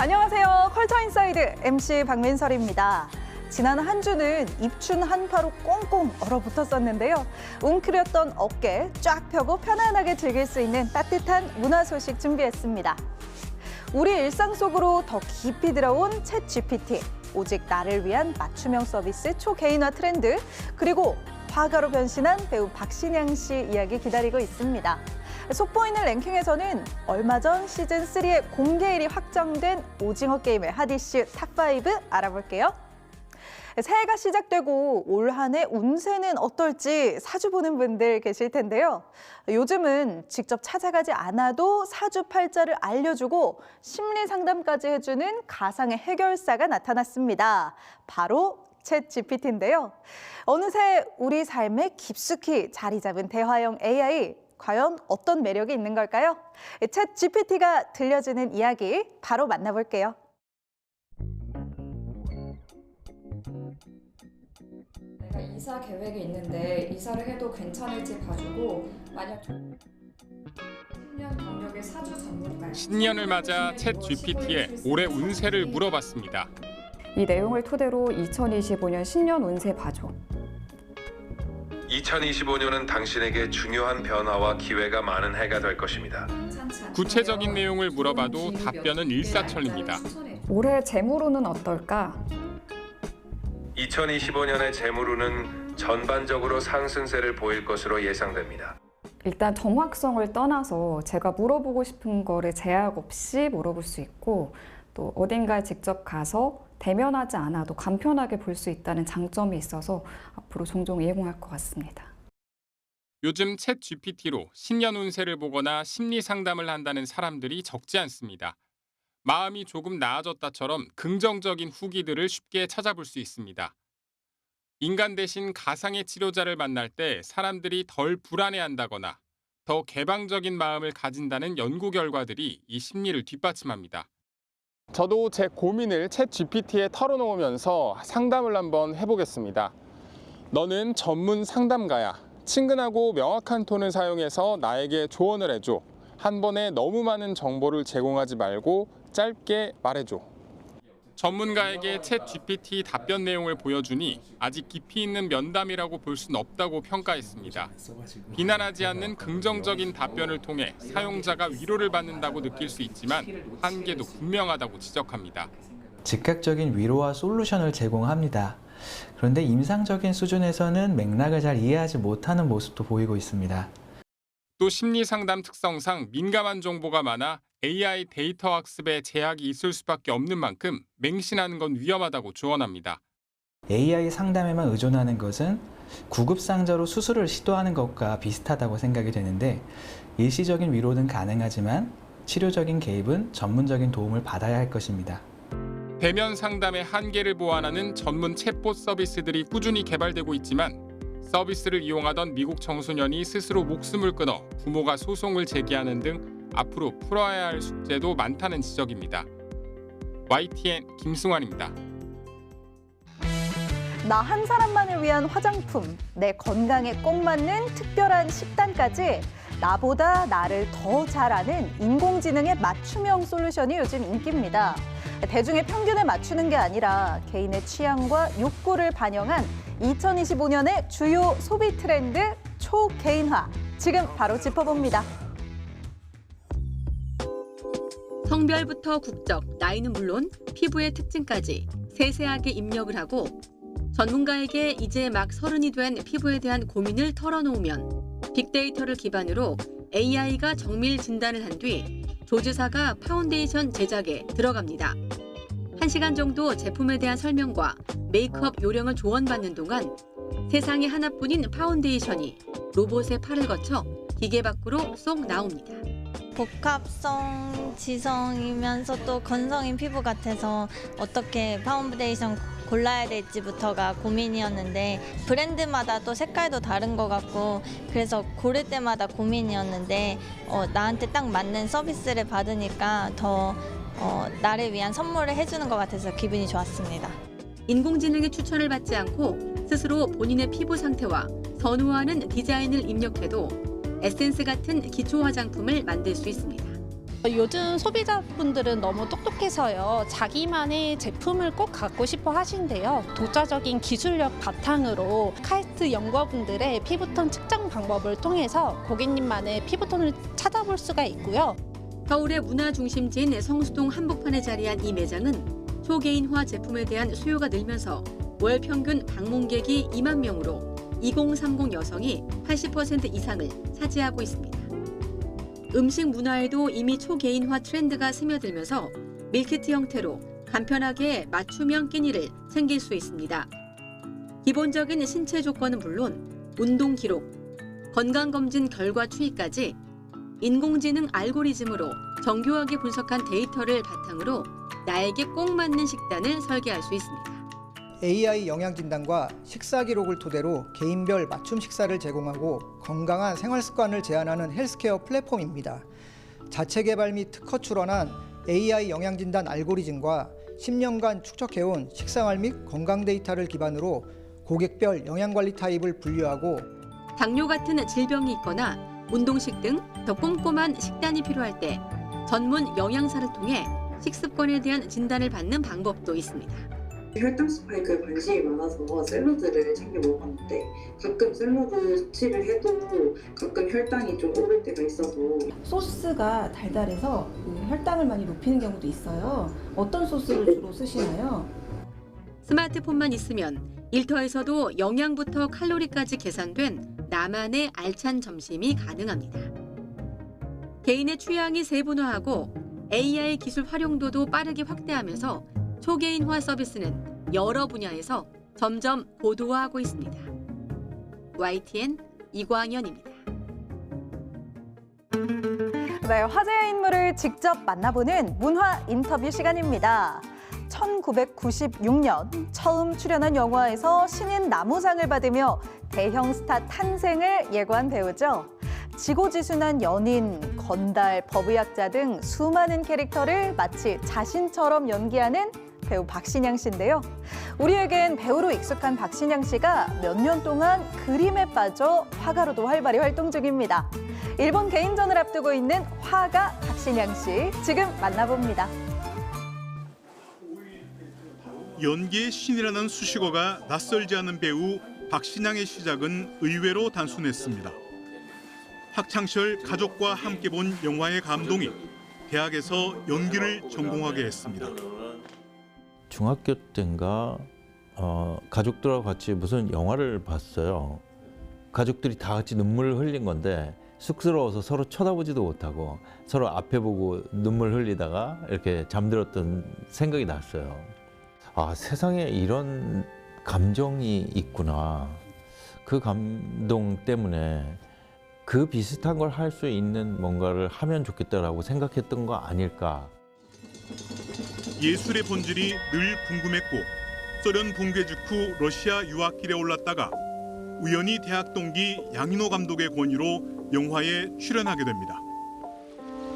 안녕하세요. 컬처인사이드 MC 박민설입니다. 지난 한 주는 입춘 한파로 꽁꽁 얼어붙었었는데요. 웅크렸던 어깨 쫙 펴고 편안하게 즐길 수 있는 따뜻한 문화 소식 준비했습니다. 우리 일상 속으로 더 깊이 들어온 챗 GPT, 오직 나를 위한 맞춤형 서비스 초개인화 트렌드, 그리고 화가로 변신한 배우 박신양 씨 이야기 기다리고 있습니다. 속보이는 랭킹에서는 얼마 전 시즌3의 공개일이 확정된 오징어 게임의 핫 이슈 탑5 알아볼게요. 새해가 시작되고 올 한 해 운세는 어떨지 사주 보는 분들 계실 텐데요. 요즘은 직접 찾아가지 않아도 사주팔자를 알려주고 심리 상담까지 해주는 가상의 해결사가 나타났습니다. 바로 챗 GPT인데요. 어느새 우리 삶에 깊숙이 자리 잡은 대화형 AI, 과연 어떤 매력이 있는 걸까요? 챗 GPT가 들려주는 이야기 바로 만나볼게요. 내가 이사 계획이 있는데 이사를 해도 괜찮을지 봐주고 만약 10년 경력의 사주 전문가 신년을 맞아 챗 GPT에 올해 운세를 물어봤습니다. 이 내용을 토대로 2025년 신년 운세 봐줘. 2025년은 당신에게 중요한 변화와 기회가 많은 해가 될 것입니다. 구체적인 내용을 물어봐도 답변은 일사천리입니다. 올해 재물운은 어떨까? 2025년의 재물운은 전반적으로 상승세를 보일 것으로 예상됩니다. 일단 정확성을 떠나서 제가 물어보고 싶은 거를 제약 없이 물어볼 수 있고 또 어딘가에 직접 가서 대면하지 않아도 간편하게 볼 수 있다는 장점이 있어서 앞으로 종종 이용할 것 같습니다. 요즘 챗 GPT로 신년 운세를 보거나 심리 상담을 한다는 사람들이 적지 않습니다. 마음이 조금 나아졌다처럼 긍정적인 후기들을 쉽게 찾아볼 수 있습니다. 인간 대신 가상의 치료자를 만날 때 사람들이 덜 불안해한다거나 더 개방적인 마음을 가진다는 연구 결과들이 이 심리를 뒷받침합니다. 저도 제 고민을 챗 GPT에 털어놓으면서 상담을 한번 해보겠습니다. 너는 전문 상담가야. 친근하고 명확한 톤을 사용해서 나에게 조언을 해줘. 한 번에 너무 많은 정보를 제공하지 말고 짧게 말해줘. 전문가에게 챗 GPT 답변 내용을 보여주니 아직 깊이 있는 면담이라고 볼 수는 없다고 평가했습니다. 비난하지 않는 긍정적인 답변을 통해 사용자가 위로를 받는다고 느낄 수 있지만 한계도 분명하다고 지적합니다. 즉각적인 위로와 솔루션을 제공합니다. 그런데 임상적인 수준에서는 맥락을 잘 이해하지 못하는 모습도 보이고 있습니다. 또 심리 상담 특성상 민감한 정보가 많아 AI 데이터 학습에 제약이 있을 수밖에 없는 만큼 맹신하는 건 위험하다고 조언합니다. AI 상담에만 의존하는 것은 구급상자로 수술을 시도하는 것과 비슷하다고 생각이 되는데 일시적인 위로는 가능하지만 치료적인 개입은 전문적인 도움을 받아야 할 것입니다. 대면 상담의 한계를 보완하는 전문 챗봇 서비스들이 꾸준히 개발되고 있지만 서비스를 이용하던 미국 청소년이 스스로 목숨을 끊어 부모가 소송을 제기하는 등 앞으로 풀어야 할 숙제도 많다는 지적입니다. YTN 김승환입니다. 나 한 사람만을 위한 화장품, 내 건강에 꼭 맞는 특별한 식단까지 나보다 나를 더 잘 아는 인공지능의 맞춤형 솔루션이 요즘 인기입니다. 대중의 평균에 맞추는 게 아니라 개인의 취향과 욕구를 반영한 2025년의 주요 소비 트렌드 초개인화. 지금 바로 짚어봅니다. 성별부터 국적, 나이는 물론 피부의 특징까지 세세하게 입력을 하고 전문가에게 이제 막 30이 된 피부에 대한 고민을 털어놓으면 빅데이터를 기반으로 AI가 정밀 진단을 한 뒤 조주사가 파운데이션 제작에 들어갑니다. 1시간 정도 제품에 대한 설명과 메이크업 요령을 조언받는 동안 세상에 하나뿐인 파운데이션이 로봇의 팔을 거쳐 기계 밖으로 쏙 나옵니다. 복합성 지성이면서 또 건성인 피부 같아서 어떻게 파운데이션 골라야 될지부터가 고민이었는데 브랜드마다 또 색깔도 다른 것 같고 그래서 고를 때마다 고민이었는데 나한테 딱 맞는 서비스를 받으니까 더 나를 위한 선물을 해주는 것 같아서 기분이 좋았습니다. 인공지능의 추천을 받지 않고 스스로 본인의 피부 상태와 선호하는 디자인을 입력해도 에센스 같은 기초 화장품을 만들 수 있습니다. 요즘 소비자분들은 너무 똑똑해서요. 자기만의 제품을 꼭 갖고 싶어 하신대요. 독자적인 기술력 바탕으로 카이스트 연구원분들의 피부톤 측정 방법을 통해서 고객님만의 피부톤을 찾아볼 수가 있고요. 서울의 문화 중심지인 성수동 한복판에 자리한 이 매장은 초개인화 제품에 대한 수요가 늘면서 월 평균 방문객이 2만 명으로 2030 여성이 80% 이상을 차지하고 있습니다. 음식 문화에도 이미 초개인화 트렌드가 스며들면서 밀키트 형태로 간편하게 맞춤형 끼니를 챙길 수 있습니다. 기본적인 신체 조건은 물론 운동 기록, 건강검진 결과 추이까지 인공지능 알고리즘으로 정교하게 분석한 데이터를 바탕으로 나에게 꼭 맞는 식단을 설계할 수 있습니다. AI 영양 진단과 식사 기록을 토대로 개인별 맞춤 식사를 제공하고 건강한 생활 습관을 제안하는 헬스케어 플랫폼입니다. 자체 개발 및 특허 출원한 AI 영양 진단 알고리즘과 10년간 축적해온 식생활 및 건강 데이터를 기반으로 고객별 영양 관리 타입을 분류하고 당뇨 같은 질병이 있거나 운동식 등 더 꼼꼼한 식단이 필요할 때 전문 영양사를 통해 식습관에 대한 진단을 받는 방법도 있습니다. 혈당 스파이크에 관심이 많아서 샐러드를 챙겨 먹었는데 가끔 샐러드 섭취를 해도 가끔 혈당이 좀 오를 때가 있어서 소스가 달달해서 혈당을 많이 높이는 경우도 있어요. 어떤 소스를 주로 쓰시나요? 스마트폰만 있으면 일터에서도 영양부터 칼로리까지 계산된 나만의 알찬 점심이 가능합니다. 개인의 취향이 세분화하고 AI 기술 활용도도 빠르게 확대하면서 초개인화 서비스는 여러 분야에서 점점 고도화하고 있습니다. YTN 이광현입니다. 네, 화제의 인물을 직접 만나보는 문화 인터뷰 시간입니다. 1996년 처음 출연한 영화에서 신인 나무상을 받으며 대형 스타 탄생을 예고한 배우죠. 지고지순한 연인, 건달, 법의학자 등 수많은 캐릭터를 마치 자신처럼 연기하는 배우 박신양 씨인데요. 우리에겐 배우로 익숙한 박신양 씨가 몇 년 동안 그림에 빠져 화가로도 활발히 활동 중입니다. 일본 개인전을 앞두고 있는 화가 박신양 씨, 지금 만나봅니다. 연기의 신이라는 수식어가 낯설지 않은 배우 박신양의 시작은 의외로 단순했습니다. 학창시절 가족과 함께 본 영화의 감동이 대학에서 연기를 전공하게 했습니다. 중학교 때인가 가족들하고 같이 무슨 영화를 봤어요. 가족들이 다 같이 눈물을 흘린 건데 쑥스러워서 서로 쳐다보지도 못하고 서로 앞에 보고 눈물 흘리다가 이렇게 잠들었던 생각이 났어요. 아, 세상에 이런 감정이 있구나. 그 감동 때문에 그 비슷한 걸 할 수 있는 뭔가를 하면 좋겠다라고 생각했던 거 아닐까. 예술의 본질이 늘 궁금했고 소련 붕괴 직후 러시아 유학길에 올랐다가 우연히 대학 동기 양인호 감독의 권유로 영화에 출연하게 됩니다.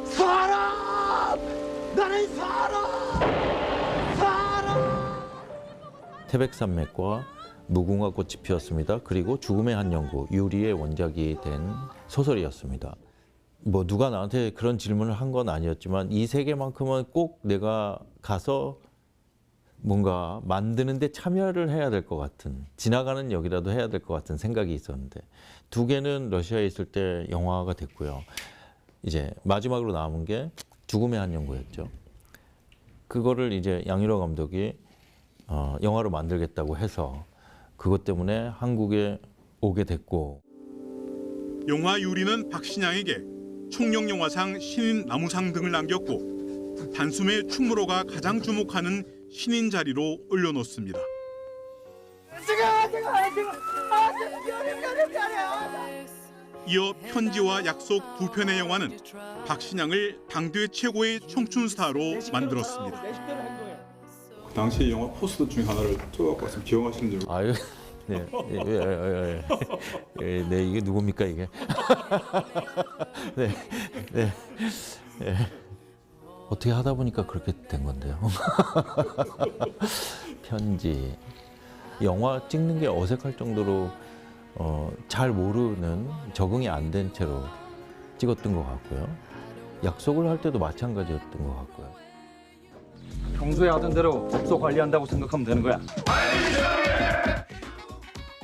사람! 나는 사람! 태백산맥과 무궁화 꽃이 피었습니다. 그리고 죽음의 한 연구, 유리의 원작이 된 소설이었습니다. 뭐 누가 나한테 그런 질문을 한 건 아니었지만 이 세계만큼은 꼭 내가 가서 뭔가 만드는 데 참여를 해야 될 것 같은, 지나가는 역이라도 해야 될 것 같은 생각이 있었는데 두 개는 러시아에 있을 때 영화가 됐고요. 이제 마지막으로 남은 게 죽음의 한 연구였죠. 그거를 이제 양인호 감독이 영화로 만들겠다고 해서 그것 때문에 한국에 오게 됐고. 영화 유리는 박신양에게 총력영화상 신인 나무상 등을 남겼고 단숨에 충무로가 가장 주목하는 신인 자리로 올려놓습니다. 이어 편지와 약속 두 편의 영화는 박신양을 당대 최고의 청춘 스타로 만들었습니다. 당시 영화 포스터 중에 하나를 찍어갖고 왔으면 기억하시는 줄. 아유, 네, 네, 이게 누굽니까 이게? 네. 어떻게 하다 보니까 그렇게 된 건데요. 편지, 영화 찍는 게 어색할 정도로 잘 모르는, 적응이 안 된 채로 찍었던 것 같고요. 약속을 할 때도 마찬가지였던 것 같고요. 평소에 하던 대로 업소 관리한다고 생각하면 되는 거야.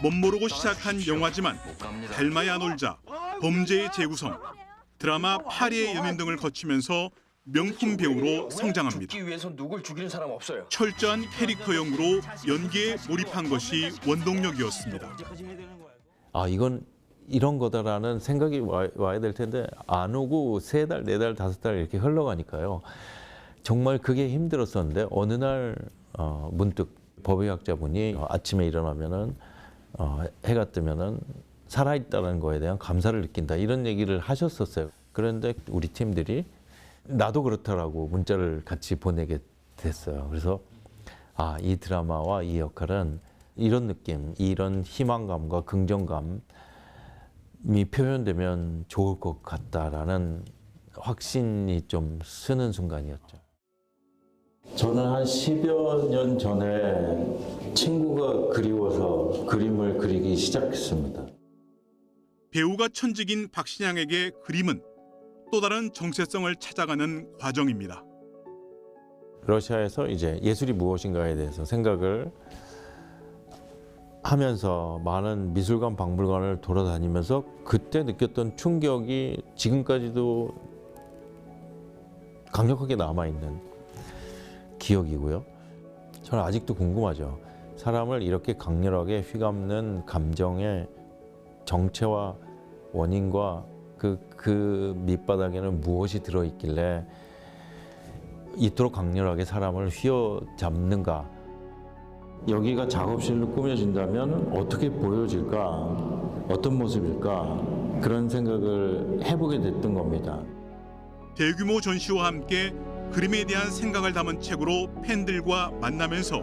멋모르고 시작한 영화지만 닮아야 놀자, 범죄의 재구성, 드라마 파리의 연인 등을 거치면서 명품 배우로 성장합니다. 죽기 위해서 누굴 죽이는 사람 없어요. 철저한 캐릭터형으로 연기에 몰입한 것이 원동력이었습니다. 아, 이건 이런 거다라는 생각이 와야 될 텐데 안 오고 3달, 4달, 5달 이렇게 흘러가니까요. 정말 그게 힘들었었는데 어느 날 문득 법의학자분이 아침에 일어나면은 해가 뜨면은 살아있다는 거에 대한 감사를 느낀다 이런 얘기를 하셨었어요. 그런데 우리 팀들이 나도 그렇다라고 문자를 같이 보내게 됐어요. 그래서 이 드라마와 이 역할은 이런 느낌, 이런 희망감과 긍정감이 표현되면 좋을 것 같다라는 확신이 좀 쓰는 순간이었죠. 저는 한 10여 년 전에 친구가 그리워서 그림을 그리기 시작했습니다. 배우가 천직인 박신양에게 그림은 또 다른 정체성을 찾아가는 과정입니다. 러시아에서 이제 예술이 무엇인가에 대해서 생각을 하면서 많은 미술관, 박물관을 돌아다니면서 그때 느꼈던 충격이 지금까지도 강력하게 남아있는 기억이고요. 저는 아직도 궁금하죠. 사람을 이렇게 강렬하게 휘감는 감정의 정체와 원인과 그 밑바닥에는 무엇이 들어있길래 이토록 강렬하게 사람을 휘어잡는가. 여기가 작업실로 꾸며진다면 어떻게 보여질까, 어떤 모습일까 그런 생각을 해보게 됐던 겁니다. 대규모 전시와 함께 그림에 대한 생각을 담은 책으로 팬들과 만나면서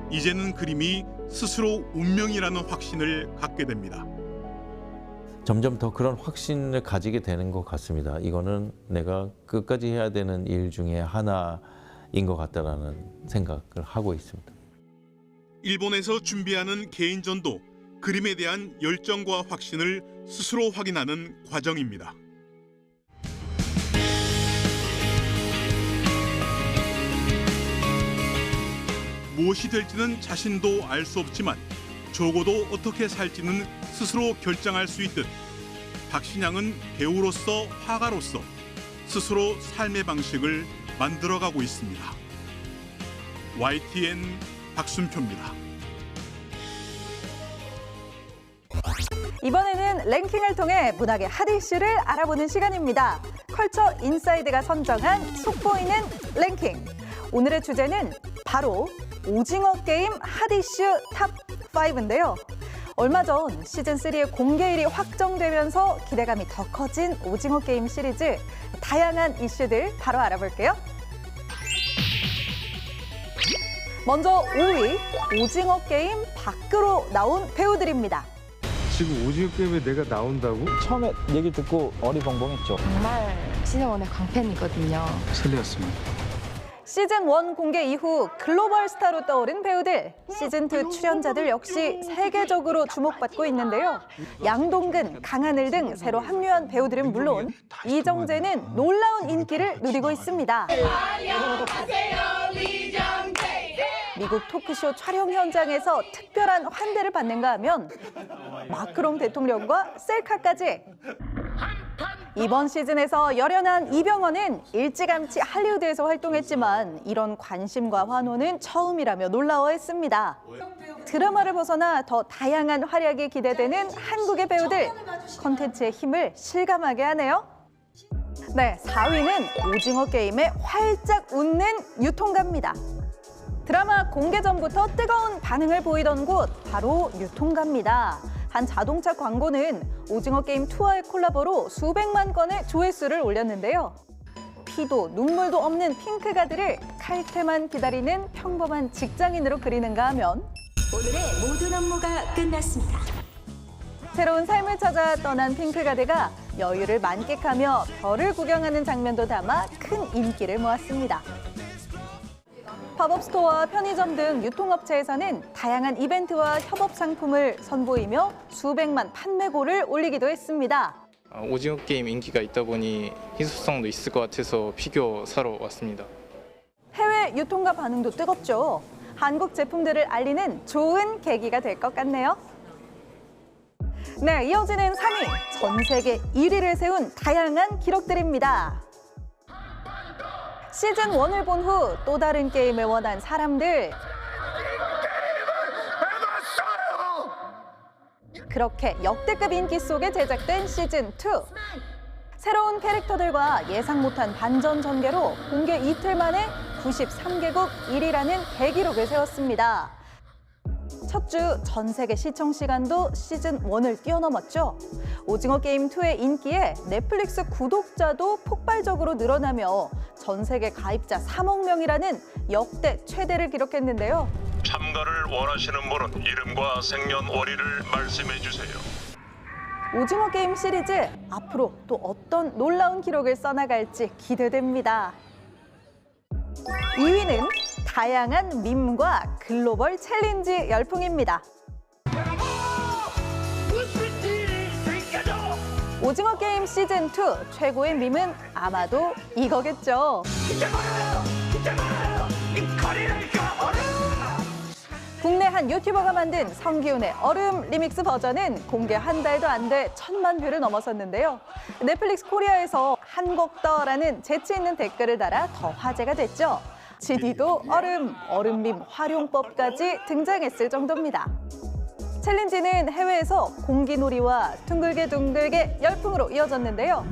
이제는 그림이 스스로 운명이라는 확신을 갖게 됩니다. 점점 더 그런 확신을 가지게 되는 것 같습니다. 이거는 내가 끝까지 해야 되는 일 중에 하나인 것 같다라는 생각을 하고 있습니다. 일본에서 준비하는 개인전도 그림에 대한 열정과 확신을 스스로 확인하는 과정입니다. 무엇이 될지는 자신도 알 수 없지만 적어도 어떻게 살지는 스스로 결정할 수 있듯 박신양은 배우로서 화가로서 스스로 삶의 방식을 만들어가고 있습니다. YTN 박순표입니다. 이번에는 랭킹을 통해 문학의 핫 이슈를 알아보는 시간입니다. 컬처 인사이드가 선정한 속보이는 랭킹. 오늘의 주제는 바로 오징어 게임 핫 이슈 탑 5인데요. 얼마 전 시즌3의 공개일이 확정되면서 기대감이 더 커진 오징어 게임 시리즈. 다양한 이슈들 바로 알아볼게요. 먼저 5위, 오징어 게임 밖으로 나온 배우들입니다. 지금 오징어 게임에 내가 나온다고? 처음에 얘기 듣고 어리벙벙했죠. 정말 시즌1의 광팬이거든요. 실례였습니다. 시즌1 공개 이후 글로벌 스타로 떠오른 배우들, 시즌2 출연자들 역시 세계적으로 주목받고 있는데요. 양동근, 강하늘 등 새로 합류한 배우들은 물론 이정재는 놀라운 인기를 누리고 있습니다. 미국 토크쇼 촬영 현장에서 특별한 환대를 받는가 하면 마크롱 대통령과 셀카까지. 이번 시즌에서 열연한 이병헌은 일찌감치 할리우드에서 활동했지만 이런 관심과 환호는 처음이라며 놀라워했습니다. 드라마를 벗어나 더 다양한 활약이 기대되는 한국의 배우들, 컨텐츠의 힘을 실감하게 하네요. 네, 4위는 오징어 게임에 활짝 웃는 유통가입니다. 드라마 공개 전부터 뜨거운 반응을 보이던 곳, 바로 유통가입니다. 한 자동차 광고는 오징어 게임 2와의 콜라보로 수백만 건의 조회수를 올렸는데요. 피도 눈물도 없는 핑크가드를 칼퇴만 기다리는 평범한 직장인으로 그리는가 하면 오늘의 모든 업무가 끝났습니다. 새로운 삶을 찾아 떠난 핑크가드가 여유를 만끽하며 별을 구경하는 장면도 담아 큰 인기를 모았습니다. 팝업 스토어와 편의점 등 유통업체에서는 다양한 이벤트와 협업 상품을 선보이며 수백만 판매고를 올리기도 했습니다. 오징어 게임 인기가 있다 보니 희소성도 있을 것 같아서 피규어 사러 왔습니다. 해외 유통가 반응도 뜨겁죠. 한국 제품들을 알리는 좋은 계기가 될 것 같네요. 네, 이어지는 3위, 전 세계 1위를 세운 다양한 기록들입니다. 시즌 1을 본 후 또 다른 게임을 원한 사람들. 그렇게 역대급 인기 속에 제작된 시즌 2. 새로운 캐릭터들과 예상 못한 반전 전개로 공개 이틀 만에 93개국 1위라는 대기록을 세웠습니다. 첫 주 전 세계 시청 시간도 시즌 1을 뛰어넘었죠. 오징어 게임 2의 인기에 넷플릭스 구독자도 폭발적으로 늘어나며 전 세계 가입자 3억 명이라는 역대 최대를 기록했는데요. 참가를 원하시는 분은 이름과 생년월일을 말씀해 주세요. 오징어 게임 시리즈 앞으로 또 어떤 놀라운 기록을 써나갈지 기대됩니다. 2위는 다양한 밈과 글로벌 챌린지 열풍입니다. 오징어 게임 시즌 2 최고의 밈은 아마도 이거겠죠. 국내 한 유튜버가 만든 성기훈의 얼음 리믹스 버전은 공개 한 달도 안 돼 1000만 뷰를 넘어섰는데요. 넷플릭스 코리아에서 한곡더라는 재치 있는 댓글을 달아 더 화제가 됐죠. GD도 얼음 밈 활용법까지 등장했을 정도입니다. 챌린지는 해외에서 공기놀이와 둥글게 열풍으로 이어졌는데요.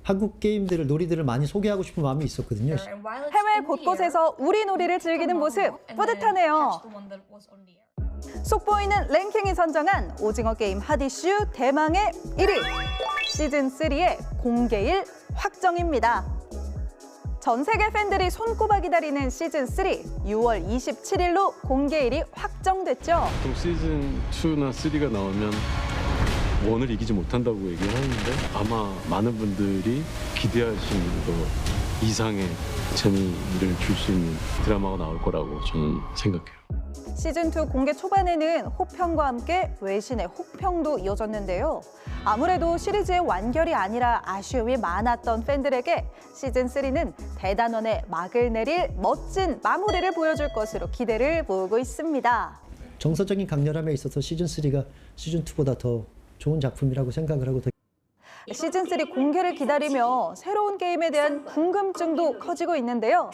한국 게임들을, 놀이들을 많이 소개하고 싶은 마음이 있었거든요. 해외 곳곳에서 우리 놀이를 즐기는 모습 뿌듯하네요. 속보이는 랭킹이 선정한 오징어 게임 핫 이슈 대망의 1위. 시즌 3의 공개일 확정입니다. 전 세계 팬들이 손꼽아 기다리는 시즌 3, 6월 27일로 공개일이 확정됐죠. 또 시즌 2나 3가 나오면 1을 이기지 못한다고 얘기를 하는데 아마 많은 분들이 기대하시는 것 이상의 재미를 줄 수 있는 드라마가 나올 거라고 저는 생각해요. 시즌2 공개 초반에는 호평과 함께 외신의 혹평도 이어졌는데요. 아무래도 시리즈의 완결이 아니라 아쉬움이 많았던 팬들에게 시즌3는 대단원의 막을 내릴 멋진 마무리를 보여줄 것으로 기대를 모으고 있습니다. 정서적인 강렬함에 있어서 시즌3가 시즌2보다 더 좋은 작품이라고 생각을 하고 시즌3 공개를 기다리며 새로운 게임에 대한 궁금증도 커지고 있는데요.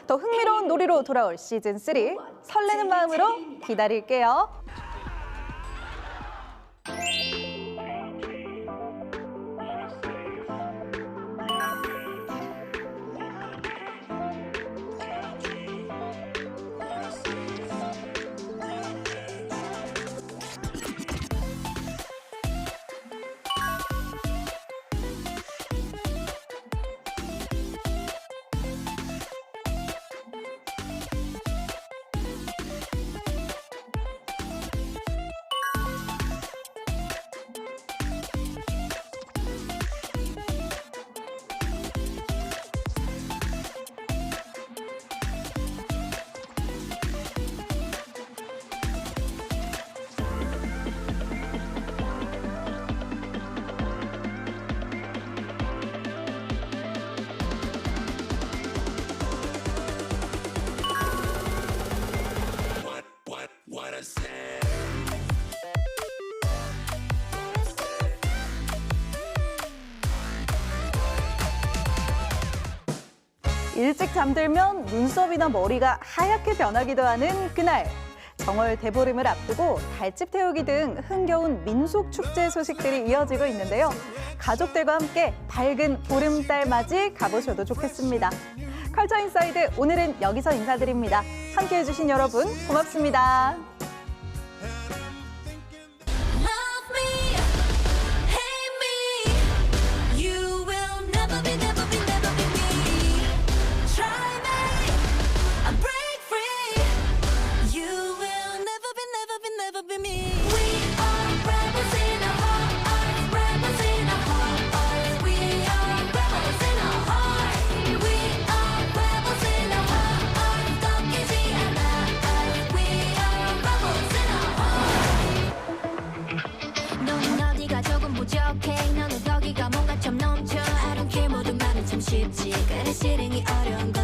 더 흥미로운 놀이로 돌아올 시즌3 설레는 마음으로 기다릴게요. 일찍 잠들면 눈썹이나 머리가 하얗게 변하기도 하는 그날. 정월 대보름을 앞두고 달집 태우기 등 흥겨운 민속 축제 소식들이 이어지고 있는데요. 가족들과 함께 밝은 보름달 맞이 가보셔도 좋겠습니다. 컬처 인사이드 오늘은 여기서 인사드립니다. 함께해 주신 여러분 고맙습니다. We are 실행이 어려운